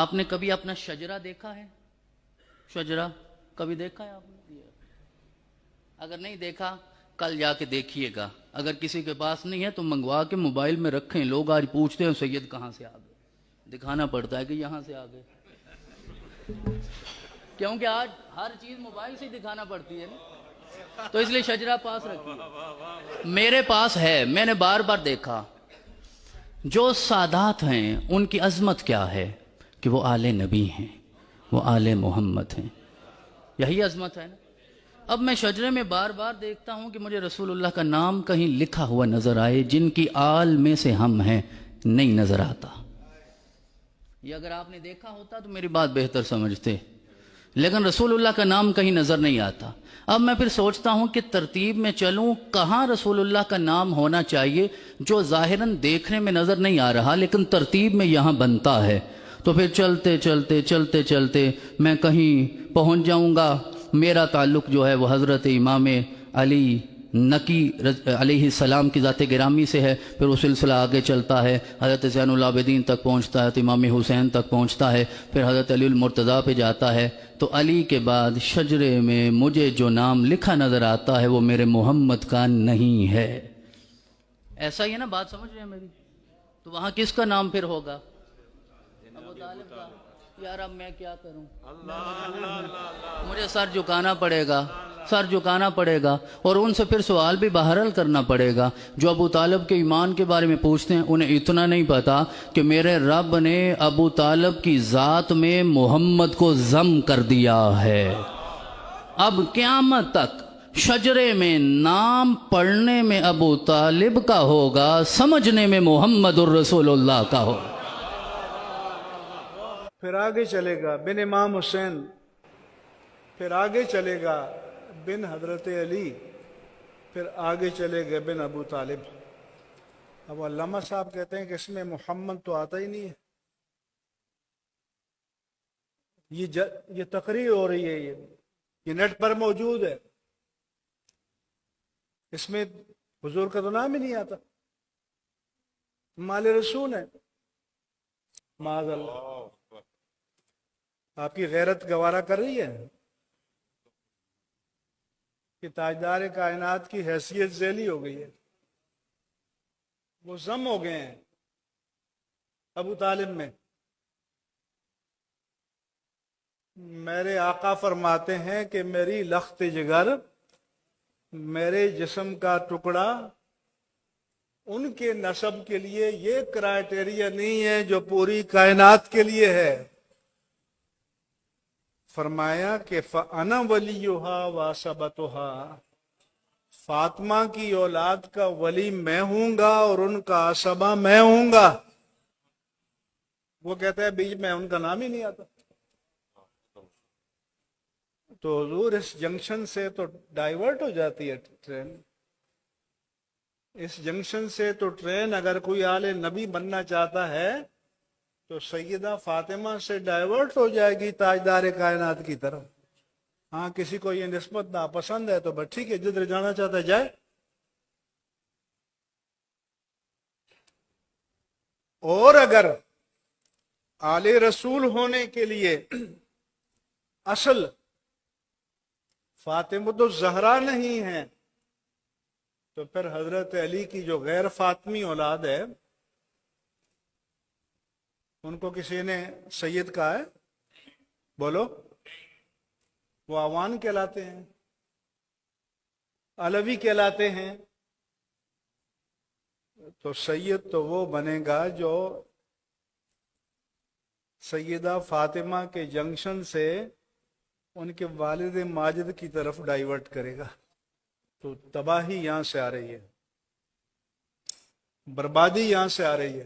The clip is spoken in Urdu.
آپ نے کبھی اپنا شجرہ دیکھا ہے؟ شجرہ کبھی دیکھا ہے آپ نے؟ اگر نہیں دیکھا کل جا کے دیکھیے گا. اگر کسی کے پاس نہیں ہے تو منگوا کے موبائل میں رکھیں. لوگ آج پوچھتے ہیں سید کہاں سے آ گئے، دکھانا پڑتا ہے کہ یہاں سے آ گئے، کیونکہ آج ہر چیز موبائل سے دکھانا پڑتی ہے نا، تو اس لیے شجرہ پاس رکھیے. میرے پاس ہے، میں نے بار بار دیکھا. جو سادات ہیں ان کی عظمت کیا ہے کہ وہ آل نبی ہیں، وہ آل محمد ہیں. یہی عظمت ہے نا. اب میں شجرے میں بار بار دیکھتا ہوں کہ مجھے رسول اللہ کا نام کہیں لکھا ہوا نظر آئے. جن کی آل میں سے ہم ہیں نہیں نظر آتا. یہ اگر آپ نے دیکھا ہوتا تو میری بات بہتر سمجھتے، لیکن رسول اللہ کا نام کہیں نظر نہیں آتا. اب میں پھر سوچتا ہوں کہ ترتیب میں چلوں، کہاں رسول اللہ کا نام ہونا چاہیے جو ظاہراً دیکھنے میں نظر نہیں آ رہا لیکن ترتیب میں یہاں بنتا ہے. تو پھر چلتے چلتے چلتے چلتے میں کہیں پہنچ جاؤں گا. میرا تعلق جو ہے وہ حضرت امام علی نقی علیہ السلام کی ذات گرامی سے ہے. پھر وہ سلسلہ آگے چلتا ہے، حضرت زین العابدین تک پہنچتا ہے، تو امام حسین تک پہنچتا ہے، پھر حضرت علی المرتضیٰ پہ جاتا ہے. تو علی کے بعد شجرے میں مجھے جو نام لکھا نظر آتا ہے وہ میرے محمد کا نہیں ہے. ایسا ہی ہے نا، بات سمجھ رہے ہیں میری؟ تو وہاں کس کا نام پھر ہوگا؟ ابو طالب کا. یار اب میں کیا کروں، مجھے سر جھکانا پڑے گا، سر جھکانا پڑے گا، اور ان سے پھر سوال بھی بہرحال کرنا پڑے گا. جو ابو طالب کے ایمان کے بارے میں پوچھتے ہیں انہیں اتنا نہیں پتا کہ میرے رب نے ابو طالب کی ذات میں محمد کو ضم کر دیا ہے. اب قیامت تک شجرے میں نام پڑھنے میں ابو طالب کا ہوگا، سمجھنے میں محمد الرسول اللہ کا ہوگا. پھر آگے چلے گا بن امام حسین، پھر آگے چلے گا بن حضرت علی، پھر آگے چلے گا بن ابو طالب. اب علامہ صاحب کہتے ہیں کہ اس میں محمد تو آتا ہی نہیں ہے. یہ تقریر ہو رہی ہے، یہ نیٹ پر موجود ہے، اس میں حضور کا تو نام ہی نہیں آتا. مال رسول ہے. معاذ اللہ. آپ کی غیرت گوارا کر رہی ہے کہ تاجدار کائنات کی حیثیت ذیلی ہو گئی ہے، وہ ضم ہو گئے ہیں ابو طالب میں. میرے آقا فرماتے ہیں کہ میری لخت جگر، میرے جسم کا ٹکڑا، ان کے نسب کے لیے یہ کرائیٹیریا نہیں ہے جو پوری کائنات کے لیے ہے. فرمایا کہ فَأَنَا وَلِيُّهَا وَعَصَبَتُهَا، فاطمہ کی اولاد کا ولی میں ہوں گا اور ان کا عصبہ میں ہوں گا. وہ کہتا ہے بیچ میں ان کا نام ہی نہیں آتا. تو حضور اس جنکشن سے تو ڈائیورٹ ہو جاتی ہے ٹرین. اس جنکشن سے تو ٹرین اگر کوئی آل نبی بننا چاہتا ہے تو سیدہ فاطمہ سے ڈائیورٹ ہو جائے گی تاجدار کائنات کی طرف. ہاں کسی کو یہ نسبت ناپسند ہے تو بس ٹھیک ہے، جدھر جانا چاہتا ہے جائے. اور اگر آل رسول ہونے کے لیے اصل فاطمہ الزہرا نہیں ہے تو پھر حضرت علی کی جو غیر فاطمی اولاد ہے ان کو کسی نے سید کہا ہے؟ بولو. وہ اعوان کہلاتے ہیں، علوی کہلاتے ہیں. تو سید تو وہ بنے گا جو سیدہ فاطمہ کے جنکشن سے ان کے والد ماجد کی طرف ڈائیورٹ کرے گا. تو تباہی یہاں سے آ رہی ہے، بربادی یہاں سے آ رہی ہے.